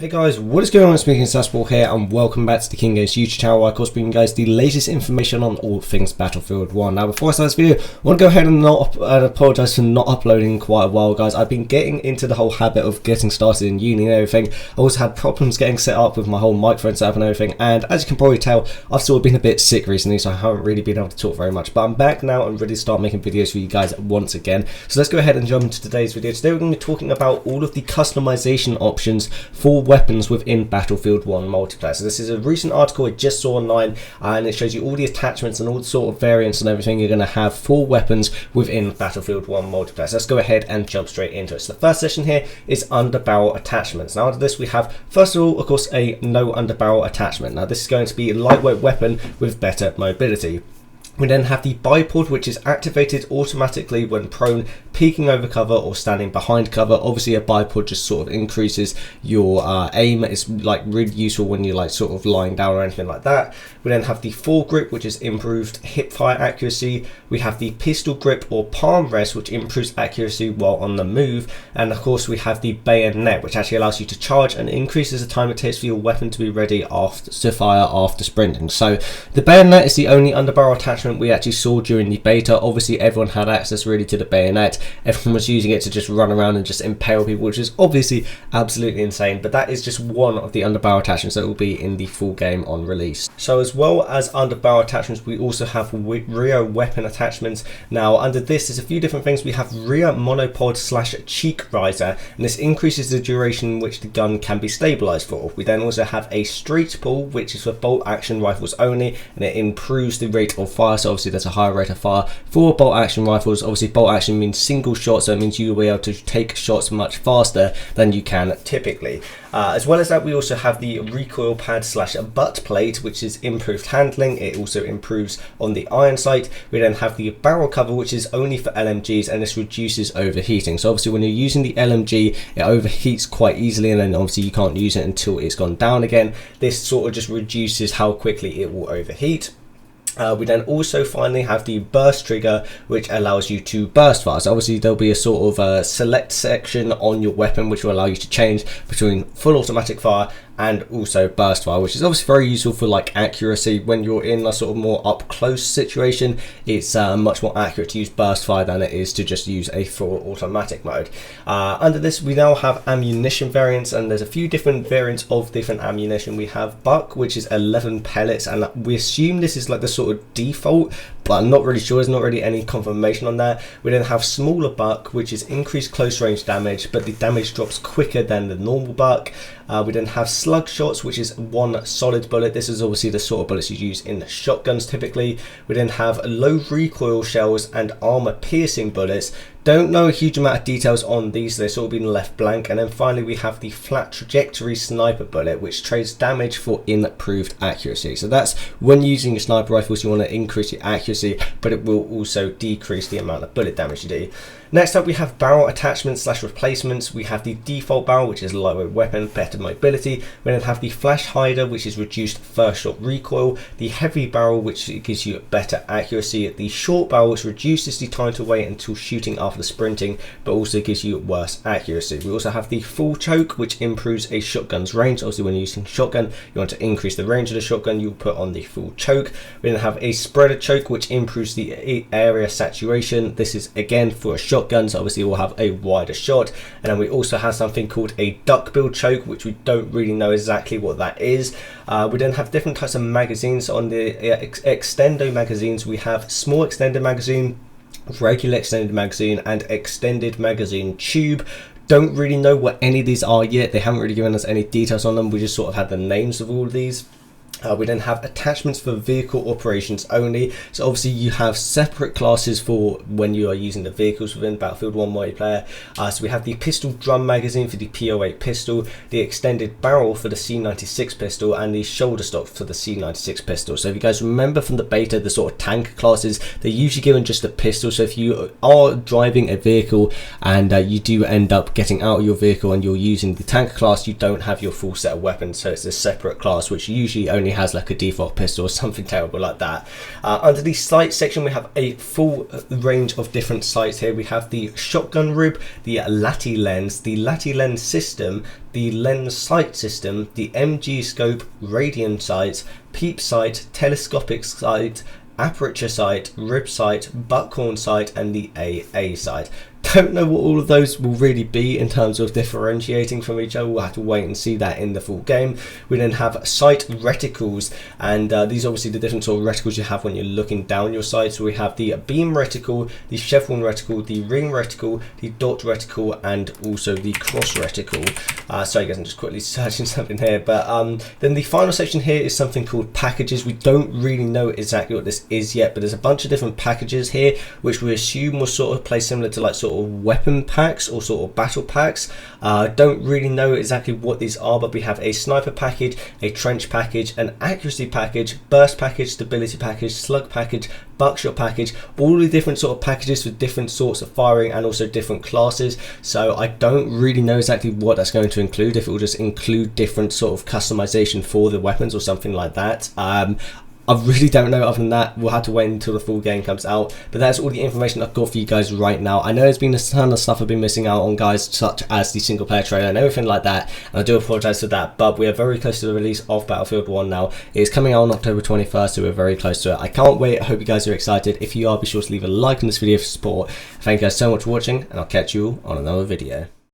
Hey guys, what is going on? It's me, Sasport here, and welcome back to the King Games YouTube channel, where I of course bring you guys the latest information on all things Battlefield 1. Now, before I start this video, I want to go ahead and apologise for not uploading quite a while, guys. I've been getting into the whole habit of getting started in uni and everything. I also had problems getting set up with my whole microphone setup and everything, and as you can probably tell, I've sort of been a bit sick recently, so I haven't really been able to talk very much. But I'm back now and ready to start making videos for you guys once again. So let's go ahead and jump into today's video. Today we're going to be talking about all of the customization options for weapons within Battlefield 1 multiplayer. So this is a recent article I just saw online, and it shows you all the attachments and all the sort of variants and everything you're going to have for weapons within Battlefield 1 multiplayer. So let's go ahead and jump straight into it. So the first section here is underbarrel attachments. Now under this we have, first of all, of course, a no underbarrel attachment. Now this is going to be a lightweight weapon with better mobility. We then have the bipod, which is activated automatically when prone, peeking over cover or standing behind cover. Obviously a bipod just sort of increases your aim. It's like really useful when you're like sort of lying down or anything like that. We then have the foregrip, which is improved hip fire accuracy. We have the pistol grip or palm rest, which improves accuracy while on the move. And of course we have the bayonet, which actually allows you to charge and increases the time it takes for your weapon to be ready to fire after sprinting. So the bayonet is the only underbarrel attachment we actually saw during the beta. Obviously everyone had access really to the bayonet. Everyone was using it to just run around and just impale people, which is obviously absolutely insane, but that is just one of the underbarrel attachments that will be in the full game on release. So as well as underbarrel attachments, we also have rear weapon attachments. Now under this there's a few different things. We have rear monopod / cheek riser, and this increases the duration in which the gun can be stabilized for. We then also have a straight pull, which is for bolt action rifles only, and it improves the rate of fire. So obviously there's a higher rate of fire for bolt action rifles. Obviously bolt action means single shot, so it means you will be able to take shots much faster than you can typically. As well as that, we also have the recoil pad / butt plate, which is improved handling. It also improves on the iron sight. We then have the barrel cover, which is only for LMGs, and this reduces overheating. So obviously when you're using the LMG, it overheats quite easily, and then obviously you can't use it until it's gone down again. This sort of just reduces how quickly it will overheat. We then also finally have the burst trigger, which allows you to burst fire. So obviously there'll be a sort of select section on your weapon which will allow you to change between full automatic fire and also burst fire, which is obviously very useful for like accuracy. When you're in a sort of more up close situation, it's much more accurate to use burst fire than it is to just use a full automatic mode. Under this we now have ammunition variants, and there's a few different variants of different ammunition. We have buck, which is 11 pellets, and we assume this is like the sort of default, but I'm not really sure. There's not really any confirmation on that. We then have smaller buck, which is increased close range damage, but the damage drops quicker than the normal buck. We then have slug shots, which is one solid bullet. This is obviously the sort of bullets you use in shotguns typically. We then have low recoil shells and armor piercing bullets. Don't know a huge amount of details on these, they've sort of been left blank. And then finally we have the flat trajectory sniper bullet, which trades damage for improved accuracy. So that's when using your sniper rifles, you want to increase your accuracy, but it will also decrease the amount of bullet damage you do. Next up we have barrel attachments / replacements. We have the default barrel, which is a lightweight weapon, better mobility. We then have the flash hider, which is reduced first shot recoil. The heavy barrel, which gives you better accuracy. The short barrel, which reduces the time to wait until shooting after sprinting, but also gives you worse accuracy. We also have the full choke, which improves a shotgun's range. Obviously when you're using shotgun, you want to increase the range of the shotgun, you'll put on the full choke. We then have a spreader choke, which improves the area saturation. This is again for a shotgun, so obviously we'll have a wider shot. And then we also have something called a duckbill choke, which we don't really know exactly what that is. We then have different types of magazines. On the extendo magazines, we have small extended magazine, regular extended magazine, and extended magazine tube. Don't really know what any of these are yet. They haven't really given us any details on them. We just sort of had the names of all of these. We then have attachments for vehicle operations only. So obviously you have separate classes for when you are using the vehicles within Battlefield 1 multiplayer. So we have the pistol drum magazine for the P08 pistol, the extended barrel for the C96 pistol, and the shoulder stock for the C96 pistol. So if you guys remember from the beta, the sort of tank classes, they're usually given just a pistol. So if you are driving a vehicle and you do end up getting out of your vehicle and you're using the tank class, you don't have your full set of weapons. So it's a separate class which usually only only has like a default pistol or something terrible like that. Under the sight section, we have a full range of different sights here. We have the shotgun rib, the Lati lens system, the lens sight system, the MG scope, radian sight, peep sight, telescopic sight, aperture sight, rib sight, buckhorn sight, and the AA sight. Don't know what all of those will really be in terms of differentiating from each other. We'll have to wait and see that in the full game. We then have sight reticles, and these are obviously the different sort of reticles you have when you're looking down your sight. So we have the beam reticle, the chevron reticle, the ring reticle, the dot reticle, and also the cross reticle. Sorry guys, I'm just quickly searching something here. But then the final section here is something called packages. We don't really know exactly what this is yet, but there's a bunch of different packages here which we assume will sort of play similar to like sort of weapon packs or sort of battle packs. Don't really know exactly what these are, but we have a sniper package, a trench package, an accuracy package, burst package, stability package, slug package, buckshot package, all the different sort of packages for different sorts of firing and also different classes. So I don't really know exactly what that's going to include, if it will just include different sort of customization for the weapons or something like that. I really don't know. Other than that, we'll have to wait until the full game comes out. But that's all the information I've got for you guys right now. I know there's been a ton of stuff I've been missing out on, guys, such as the single player trailer and everything like that, and I do apologise for that, but we are very close to the release of Battlefield 1 now. It is coming out on October 21st, so we're very close to it. I can't wait. I hope you guys are excited. If you are, be sure to leave a like on this video for support. Thank you guys so much for watching, and I'll catch you all on another video.